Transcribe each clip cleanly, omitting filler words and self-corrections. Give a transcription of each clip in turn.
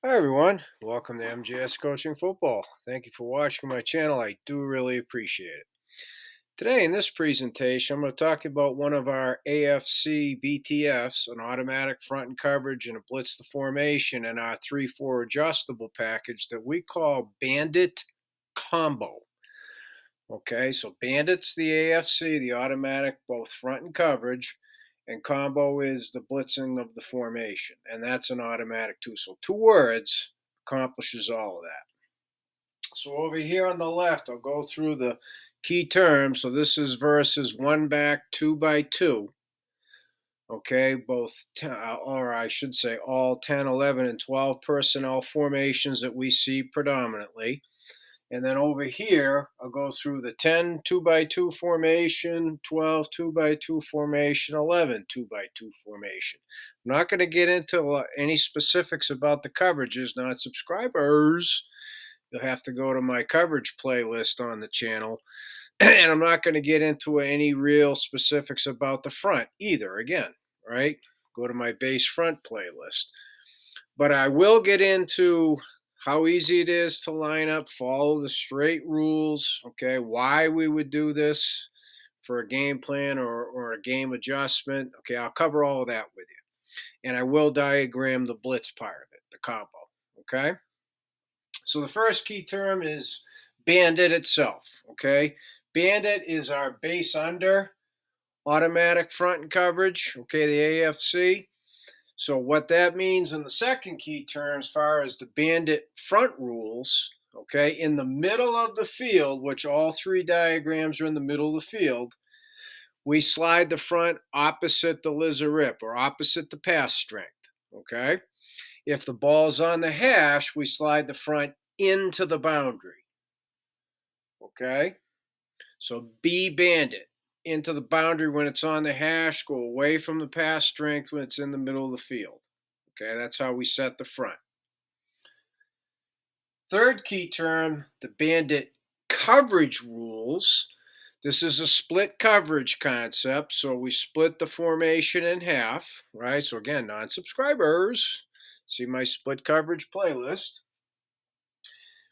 Hi everyone, welcome to MJS Coaching Football. Thank you for watching my channel. I do really appreciate it. Today in this presentation, I'm going to talk about one of our A.F.C. B.T.Fs, an automatic front and coverage and a blitz the formation, and our 3-4 adjustable package that we call Bandit Combo. Okay, so Bandit's the A.F.C., the automatic both front and coverage, and combo is the blitzing of the formation, and that's an automatic too. So two words accomplishes all of that. So over here on the left, I'll go through the key terms. So this is versus one back, 2x2. Okay, or I should say all 10, 11, and 12 personnel formations that we see predominantly. And then over here, I'll go through the 10 2x2 formation, 12 2x2 formation, 11 2x2 formation. I'm not going to get into any specifics about the coverages, not subscribers. You'll have to go to my coverage playlist on the channel. And I'm not going to get into any real specifics about the front either, again, right? Go to my base front playlist. But I will get into how easy it is to line up, follow the straight rules, okay, why we would do this for a game plan or a game adjustment. Okay, I'll cover all of that with you. And I will diagram the blitz part of it, the combo, okay? So the first key term is Bandit itself, okay? Bandit is our base under automatic front and coverage, okay, the A.F.C. So what that means in the second key term, as far as the Bandit front rules, okay, in the middle of the field, which all three diagrams are in the middle of the field, we slide the front opposite the lizard rip or opposite the pass strength, okay? If the ball's on the hash, we slide the front into the boundary, okay? So B Bandit into the boundary when it's on the hash, go away from the pass strength when it's in the middle of the field. Okay, that's how we set the front. Third key term, the Bandit coverage rules. This is a split coverage concept. So we split the formation in half, right? So again, non-subscribers, see my split coverage playlist.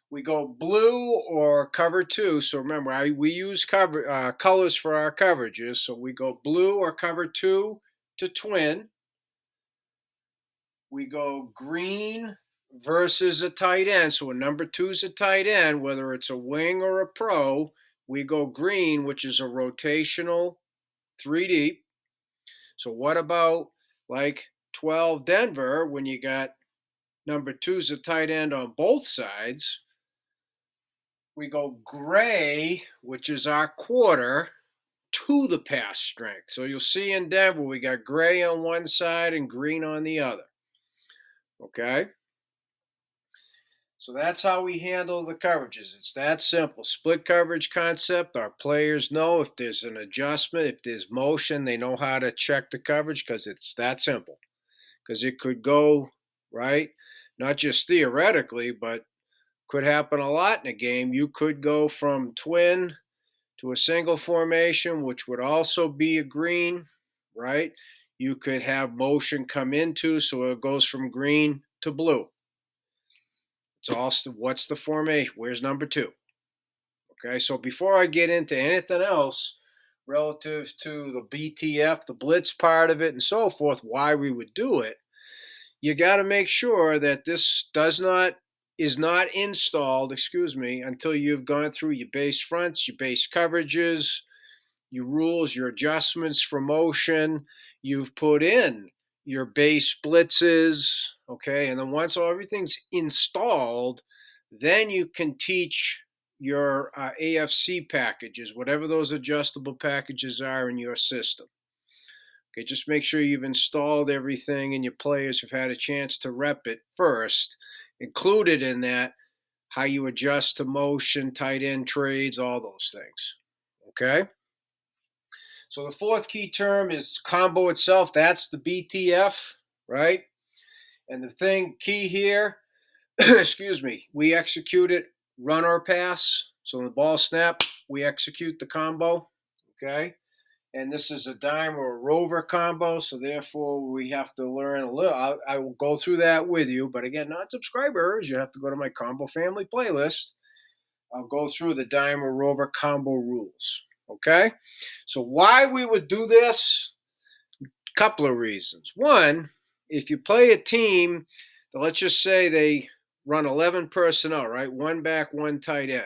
We go blue or cover two. So remember, we use colors for our coverages. So we go blue or cover two to twin. We go green versus a tight end. So when number two is a tight end, whether it's a wing or a pro, we go green, which is a rotational 3 deep. So what about like 12 Denver when you got number two's a tight end on both sides? We go gray, which is our quarter, to the pass strength. So you'll see in Denver, we got gray on one side and green on the other. Okay? So that's how we handle the coverages. It's that simple. Split coverage concept. Our players know if there's an adjustment, if there's motion, they know how to check the coverage because it's that simple. Because it could go, right? Not just theoretically, but could happen a lot in a game. You could go from twin to a single formation, which would also be a green, right? You could have motion come into, so it goes from green to blue. It's also what's the formation? Where's number two? Okay, so before I get into anything else relative to the B.T.F, the blitz part of it, and so forth, why we would do it, you got to make sure that this is not installed, until you've gone through your base fronts, your base coverages, your rules, your adjustments for motion. You've put in your base blitzes, okay? And then once everything's installed, then you can teach your A.F.C packages, whatever those adjustable packages are in your system. Okay, just make sure you've installed everything and your players have had a chance to rep it first. Included in that, how you adjust to motion, tight end trades, all those things. Okay? So the fourth key term is combo itself. That's the B.T.F, right? And the thing key here, we execute it run or pass. So when the ball snap, we execute the combo, okay? And this is a dime or a rover combo, so therefore we have to learn a little. I will go through that with you, but again, non-subscribers, you have to go to my combo family playlist. I'll go through the dime or rover combo rules. Okay, so why we would do this? Couple of reasons. One, if you play a team, let's just say they run 11 personnel, right? One back, one tight end.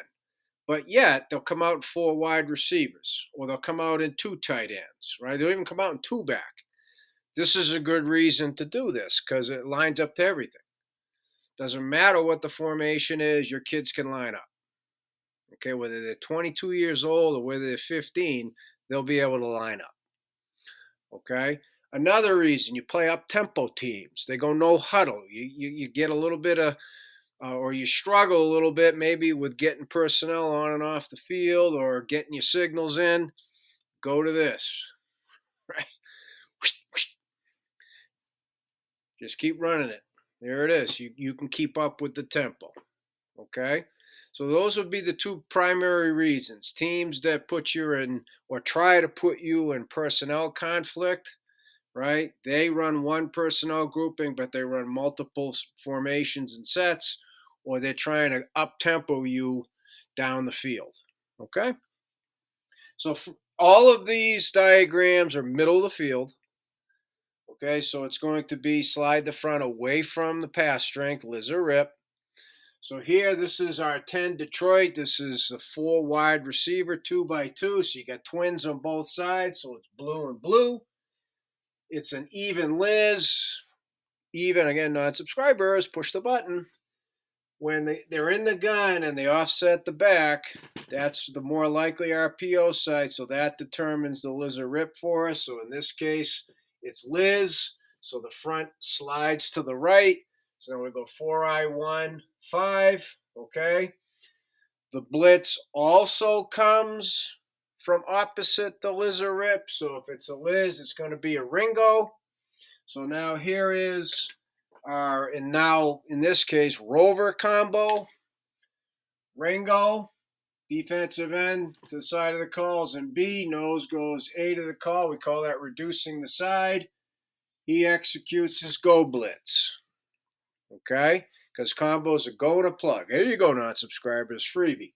But yet they'll come out in 4 wide receivers, or they'll come out in 2 tight ends, right? They'll even come out in 2 back. This is a good reason to do this because it lines up to everything. Doesn't matter what the formation is, your kids can line up. Okay, whether they're 22 years old or whether they're 15, they'll be able to line up. Okay. Another reason you play up tempo teams, they go no huddle. You get a little bit of, or you struggle a little bit maybe with getting personnel on and off the field or getting your signals in. Go to this, right? Just keep running it. There it is. You can keep up with the tempo. Okay. So those would be the 2 primary reasons. Teams that put you in or try to put you in personnel conflict, right? They run one personnel grouping, but they run multiple formations and sets, or they're trying to up tempo you down the field. Okay? So all of these diagrams are middle of the field. Okay, so it's going to be slide the front away from the pass strength, Liz or rip. So here, this is our 10 Detroit. This is the 4 wide receiver, 2x2. So you got twins on both sides. So it's blue and blue. It's an even Liz. Even, again, non-subscribers, push the button. When they're in the gun and they offset the back, that's the more likely RPO side. So that determines the Liz or rip for us. So in this case, it's Liz. So the front slides to the right. So then we go 4I1, 5. Okay. The blitz also comes from opposite the Liz or rip. So if it's a Liz, it's going to be a Ringo. So now here is our, and now in this case, rover combo. Ringo, defensive end to the side of the calls, and B, nose goes A to the call. We call that reducing the side. He executes his go blitz. Okay? Because combos are go to plug. Here you go, non-subscribers, freebie.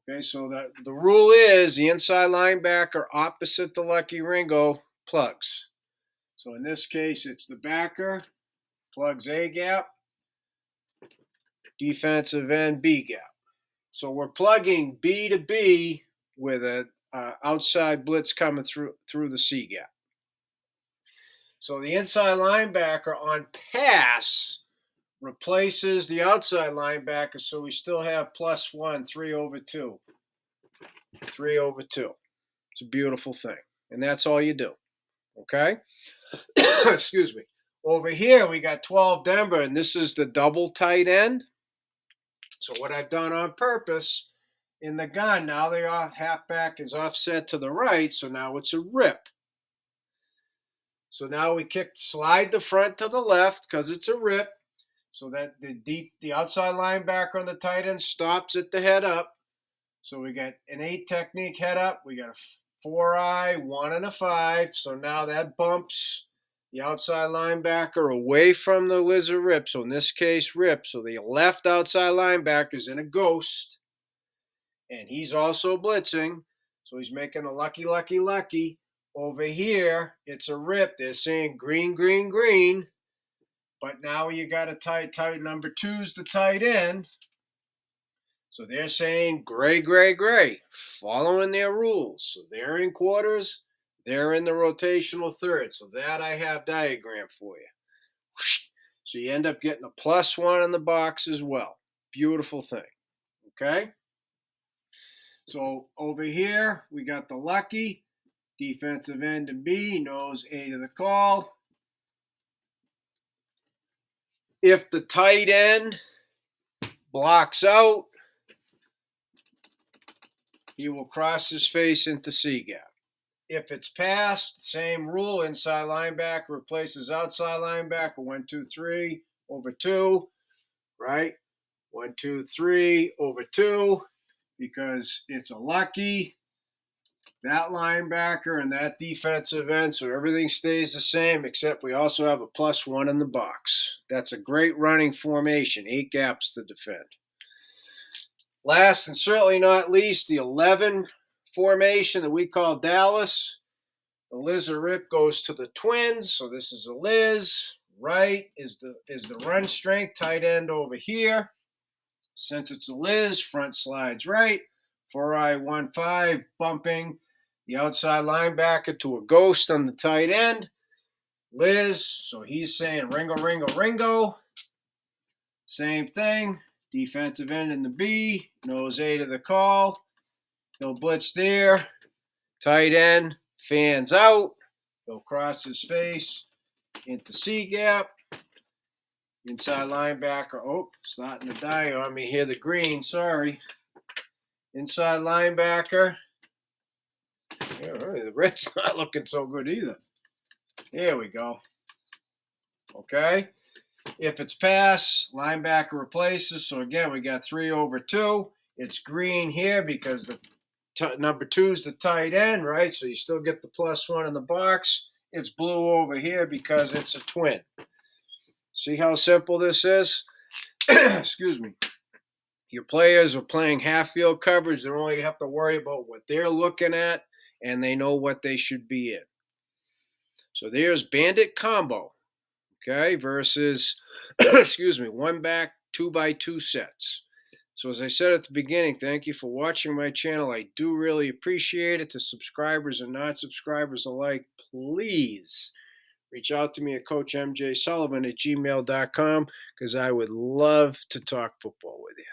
Okay, so the rule is the inside linebacker opposite the lucky Ringo plugs. So in this case, it's the backer, plugs A gap, defensive end B gap. So we're plugging B to B with a outside blitz coming through the C gap. So the inside linebacker on pass replaces the outside linebacker, so we still have +1, 3/2. 3/2. It's a beautiful thing. And that's all you do. Okay? Excuse me. Over here, we got 12 Denver, and this is the double tight end. So what I've done on purpose, in the gun, now the halfback is offset to the right, so now it's a rip. So now we slide the front to the left because it's a rip, so that the outside linebacker on the tight end stops at the head up. So we got an 8 technique head up. We got a 4I, 1, and a 5. So now that bumps the outside linebacker away from the Liz or rip. So in this case, rip. So the left outside linebacker is in a ghost. And he's also blitzing. So he's making a lucky, lucky, lucky. Over here, it's a rip. They're saying green, green, green. But now you got a tight number 2's the tight end. So they're saying gray, gray, gray, following their rules. So they're in quarters, they're in the rotational third. So that I have diagram for you. So you end up getting a +1 in the box as well. Beautiful thing. Okay? So over here, we got the lucky. Defensive end to B, knows A to the call. If the tight end blocks out, he will cross his face into C gap. If it's passed, same rule, inside linebacker replaces outside linebacker, 1, 2, 3/2, right? 1, 2, 3/2, because it's a lucky. that linebacker and that defensive end, so everything stays the same, except we also have a +1 in the box. That's a great running formation, 8 gaps to defend. Last and certainly not least, the 11 formation that we call Dallas. The Liz or Rip goes to the twins, so this is a Liz. Right is the run strength, tight end over here. Since it's a Liz, front slides right. 4-I-1-5, bumping the outside linebacker to a ghost on the tight end. Liz, so he's saying Ringo, Ringo, Ringo. Same thing. Defensive end in the B, knows A to the call. He'll blitz there. Tight end, fans out. He'll cross his face into C gap. Inside linebacker. Oh, starting to die on me here. The green, sorry. Inside linebacker. Yeah, really, the red's not looking so good either. Here we go. Okay. If it's pass, linebacker replaces. So again, we got 3/2. It's green here because the number 2 is the tight end, right? So you still get the +1 in the box. It's blue over here because it's a twin. See how simple this is? Excuse me. Your players are playing half field coverage. They only have to worry about what they're looking at, and they know what they should be in. So there's Bandit combo, okay, versus, excuse me, 1-back 2x2 sets. So as I said at the beginning, thank you for watching my channel. I do really appreciate it. To subscribers and non-subscribers alike, please reach out to me at CoachMJSullivan@gmail.com because I would love to talk football with you.